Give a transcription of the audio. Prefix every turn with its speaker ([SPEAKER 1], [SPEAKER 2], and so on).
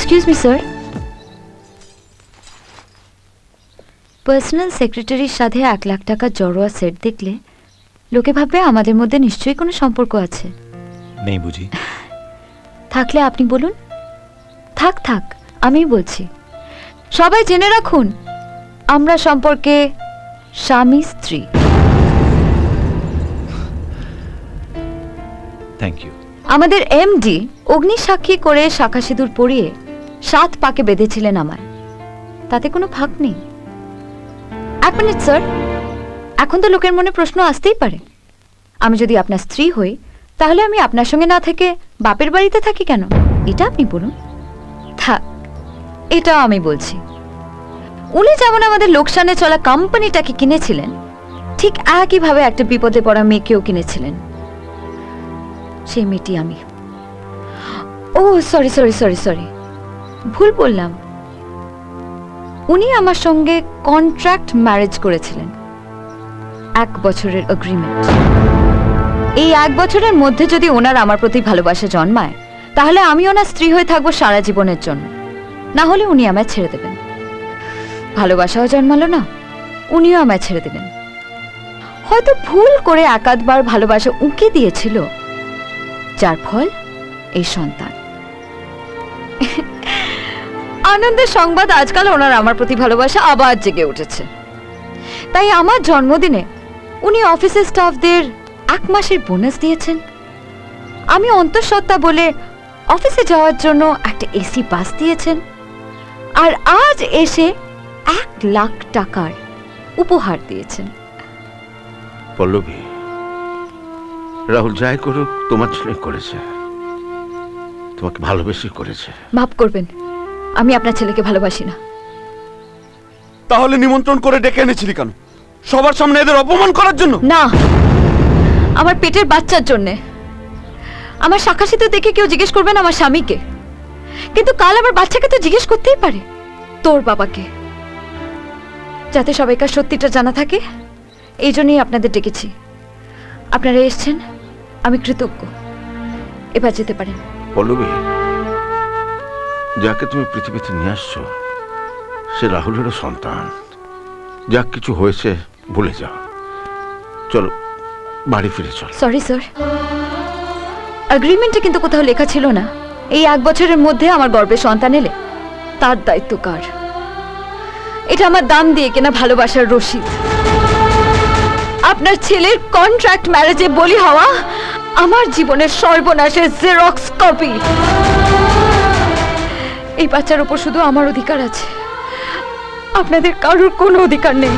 [SPEAKER 1] Excuse me sir, personal সেক্রেটারির সাথে 1 লাখ টাকার জড়োয়া set দেখলে লোকে ভাববে আমাদের মধ্যে নিশ্চয়ই কোনো সম্পর্ক আছে।
[SPEAKER 2] নেই বুঝি?
[SPEAKER 1] থাকলে আপনি বলুন। থাক থাক, আমিই বলছি। সবাই জেনে রাখুন, আমরা সম্পর্কে স্বামী স্ত্রী।
[SPEAKER 2] Thank you.
[SPEAKER 1] আমাদের এমডি অগ্নিসাক্ষী করে শাখা সিঁদুর পরিয়ে 7 পাকে বেঁধেছিলেন আমায়, তাতে কোনো ফাঁক নেই। 1 মিনিট স্যার, এখন তো লোকের মনে প্রশ্ন আসতেই পারে, আমি যদি আপনার স্ত্রী হই তাহলে আমি আপনার সঙ্গে না থেকে বাপের বাড়িতে থাকি কেন? এটা আপনি বলুন। থাক, এটাও আমি বলছি। উনি যেমন আমাদের লোকসানে চলা কোম্পানিটাকে কিনেছিলেন, ঠিক একইভাবে একটা বিপদে পড়া মেয়েকেও কিনেছিলেন। সেই মেয়েটি আমি। ও সরি সরি সরি সরি, ভুল বললাম। উনি আমার সঙ্গে কন্ট্রাক্ট ম্যারেজ করেছিলেন, 1 বছরের এগ্রিমেন্ট। এই 1 বছরের মধ্যে যদি ওনার আমার প্রতি ভালোবাসা জন্মায়, তাহলে আমি ওনার স্ত্রী হয়ে থাকবো সারা জীবনের জন্য, না হলে উনি আমায় ছেড়ে দেবেন। ভালোবাসাও জন্মালো না, উনিও আমায় ছেড়ে দেবেন। হয়তো ভুল করে 1-8 বার ভালোবাসা উঁকে দিয়েছিল, যার ফল এই সন্তান। আনন্দের সংবাদ, আজকাল ওনার আমার প্রতি ভালোবাসা আবার জেগে উঠেছে। তাই আমার জন্মদিনে উনি অফিসের স্টাফদের 1 মাসের বোনাস দিয়েছেন। আমি অন্তঃসত্ত্বা বলে অফিসে যাওয়ার জন্য একটা এসি বাস দিয়েছেন। আর আজ এসে 1 লাখ টাকার উপহার দিয়েছেন।
[SPEAKER 3] পল্লবী, রাহুল যাই করুক তোমার ছেলে করেছে, তোমাকে ভালোবেসে করেছে।
[SPEAKER 1] মাফ করবেন, আমি আপনার ছেলেকে ভালোবাসি না।
[SPEAKER 4] তাহলে নিমন্ত্রণ করে ডেকে এনেছিলি কেন? সবার সামনে এদের অপমান করার জন্য?
[SPEAKER 1] না, আমার পেটের বাচ্চার জন্য। আমার শাখা সিঁদুর দেখে কেউ জিজ্ঞেস করবেন আমার স্বামীকে, কিন্তু কাল আমার বাচ্চাকে তো জিজ্ঞেস করতেই পারে তোর বাবাকে। যাতে সবাইকার সত্যিটা জানা থাকে, এই জন্যই আপনাদের ডেকেছি। আপনারা এসেছেন, আমি কৃতজ্ঞ। এবার যেতে পারেন।
[SPEAKER 3] পল্লবী, যাকে তুমি পৃথিবীতে নিয়ে আসছো সে রাহুলেরও সন্তান। যা কিছু হয়েছে ভুলে যাও, চলো বাড়ি ফিরে চল।
[SPEAKER 1] সরি স্যার, এগ্রিমেন্টে কিন্তু কোথাও লেখা ছিল না এই 1 বছরের মধ্যে আমার গর্ভে সন্তান এলে তার দায়িত্ব কার। এটা আমার দাম দিয়ে কেনা ভালোবাসার রসিদ। আপনার ছেলের কন্ট্রাক্ট ম্যারেজে বলি হওয়া আমার জীবনের সর্বনাশের জেরক্স কপি। এই বাচ্চার উপর শুধু আমার অধিকার আছে, আপনাদের কারোর কোনো অধিকার নেই।